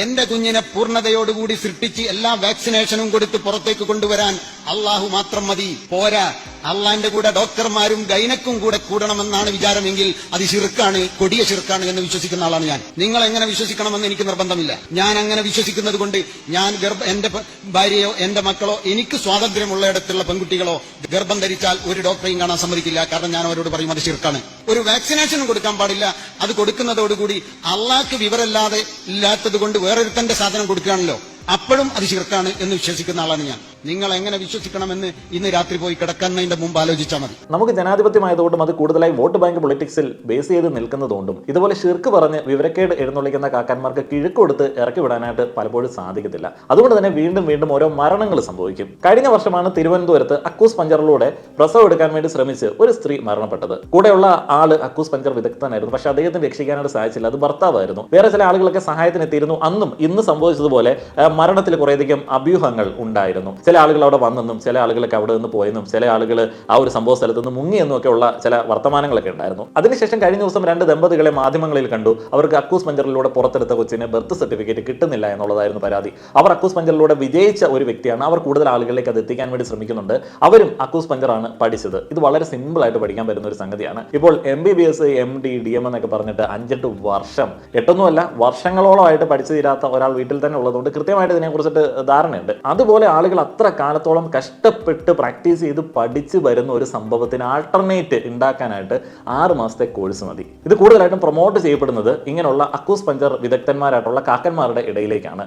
എന്റെ കുഞ്ഞിനെ പൂർണ്ണതയോടുകൂടി സൃഷ്ടിച്ച് എല്ലാ വാക്സിനേഷനും കൊടുത്ത് പുറത്തേക്ക് കൊണ്ടുവരാൻ അള്ളാഹു മാത്രം മതി, പോരാ. അള്ളാന്റെ കൂടെ ഡോക്ടർമാരും ഗൈനക്കും കൂടെ കൂടണമെന്നാണ് വിചാരമെങ്കിൽ അത് ശിർക്കാണ്, കൊടിയ ശിർക്കാണ് എന്ന് വിശ്വസിക്കുന്ന ആളാണ് ഞാൻ. നിങ്ങൾ എങ്ങനെ വിശ്വസിക്കണമെന്ന് എനിക്ക് നിർബന്ധമില്ല. ഞാൻ അങ്ങനെ വിശ്വസിക്കുന്നത് കൊണ്ട് ഞാൻ എന്റെ ഭാര്യയോ എന്റെ മക്കളോ എനിക്ക് സ്വാതന്ത്ര്യമുള്ളയിടത്തുള്ള പെൺകുട്ടികളോ ഗർഭം ധരിച്ചാൽ ഒരു ഡോക്ടറെയും കാണാൻ സമ്മതിക്കില്ല. കാരണം ഞാൻ അവരോട് പറയും അത് ശിർക്കാണ്. ഒരു വാക്സിനേഷനും കൊടുക്കാൻ പാടില്ല. അത് കൊടുക്കുന്നതോടുകൂടി അള്ളാഹ്ക്ക് വിവരമില്ലാതെ ഇല്ലാത്തത് കൊണ്ട് വേറൊരുത്തന്റെ സാധനം കൊടുക്കുകയാണല്ലോ, അപ്പോഴും അത് ശിർക്കാണ് എന്ന് വിശ്വസിക്കുന്ന ആളാണ് ഞാൻ. നിങ്ങൾ എങ്ങനെ വിശ്വസിക്കണമെന്ന് ഇന്ന് രാത്രി പോയി കിടക്കുന്നതിന്റെ മുമ്പ് ആലോചിച്ചാൽ മതി. നമുക്ക് ജനാധിപത്യമായതുകൊണ്ടും അത് കൂടുതലായി വോട്ട് ബാങ്ക് പൊളിറ്റിക്സിൽ ബേസ് ചെയ്ത് നിൽക്കുന്നതുകൊണ്ടും ഇതുപോലെ ശിർക്ക് പറഞ്ഞ് വിവരക്കേട് എഴുന്നള്ളിക്കുന്ന കാക്കന്മാർക്ക് കിഴക്ക് കൊടുത്ത് ഇറക്കി വിടാനായിട്ട് പലപ്പോഴും സാധിക്കത്തില്ല. അതുകൊണ്ട് തന്നെ വീണ്ടും വീണ്ടും ഓരോ മരണങ്ങൾ സംഭവിക്കും. കഴിഞ്ഞ വർഷമാണ് തിരുവനന്തപുരത്ത് അക്കൂസ് പഞ്ചറിലൂടെ പ്രസവം എടുക്കാൻ വേണ്ടി ശ്രമിച്ച് ഒരു സ്ത്രീ മരണപ്പെട്ടത്. കൂടെയുള്ള ആള് അക്കൂസ് പഞ്ചർ വിദഗ്ധനായിരുന്നു, പക്ഷെ അദ്ദേഹത്തിന് രക്ഷിക്കാനായിട്ട് സാധിച്ചില്ല. അത് ഭർത്താവായിരുന്നു. വേറെ ചില ആളുകളൊക്കെ സഹായത്തിന് എത്തിയിരുന്നു. അന്നും ഇന്ന് സംഭവിച്ചതുപോലെ മരണത്തിൽ കുറേയധികം അഭ്യൂഹങ്ങൾ ഉണ്ടായിരുന്നു. ചില ആളുകൾ അവിടെ വന്നെന്നും ചില ആളുകളൊക്കെ അവിടെ നിന്ന് പോയെന്നും ചില ആളുകൾ ആ ഒരു സംഭവ സ്ഥലത്ത് നിന്ന് മുങ്ങിയെന്നും ഒക്കെ ഉള്ള ചില വർത്തമാനങ്ങളൊക്കെ ഉണ്ടായിരുന്നു. അതിനുശേഷം കഴിഞ്ഞ ദിവസം 2 ദമ്പതികളെ മാധ്യമങ്ങളിൽ കണ്ടു. അവർക്ക് അക്കൂസ് പഞ്ചറിലൂടെ പുറത്തെടുത്ത കൊച്ചിന് ബർത്ത് സർട്ടിഫിക്കറ്റ് കിട്ടുന്നില്ല എന്നുള്ളതായിരുന്നു പരാതി. അവർ അക്കൂസ് പഞ്ചറിലൂടെ വിജയിച്ച ഒരു വ്യക്തിയാണ്. അവർ കൂടുതൽ ആളുകളിലേക്ക് അത് എത്തിക്കാൻ വേണ്ടി ശ്രമിക്കുന്നുണ്ട്. അവരും അക്കൂസ് പഞ്ചറാണ് പഠിച്ചത്. ഇത് വളരെ സിമ്പിൾ ആയിട്ട് പഠിക്കാൻ പറ്റുന്ന ഒരു സംഗതിയാണ്. ഇപ്പോൾ MBBS MD DM എന്നൊക്കെ പറഞ്ഞിട്ട് 5-8 വർഷം, 8ഒന്നുമല്ല വർഷങ്ങളോളമായിട്ട് പഠിച്ചു തീരാത്ത ഒരാൾ വീട്ടിൽ തന്നെ ഉള്ളതുകൊണ്ട് കൃത്യമായിട്ട് ഇതിനെ കുറിച്ചിട്ട് ധാരണയുണ്ട്. അതുപോലെ ആളുകൾ അത്ര കാലത്തോളം കഷ്ടപ്പെട്ട് പ്രാക്ടീസ് ചെയ്ത് പഠിച്ചു വരുന്ന ഒരു സംഭവത്തിന് ആൾട്ടർനേറ്റ് ഉണ്ടാക്കാനായിട്ട് 6 മാസത്തെ കോഴ്സ് മതി. ഇത് കൂടുതലായിട്ടും പ്രൊമോട്ട് ചെയ്യപ്പെടുന്നത് ഇങ്ങനെയുള്ള അക്കൂസ് പഞ്ചർ വിദഗ്ധന്മാരായിട്ടുള്ള കാക്കന്മാരുടെ ഇടയിലേക്കാണ്.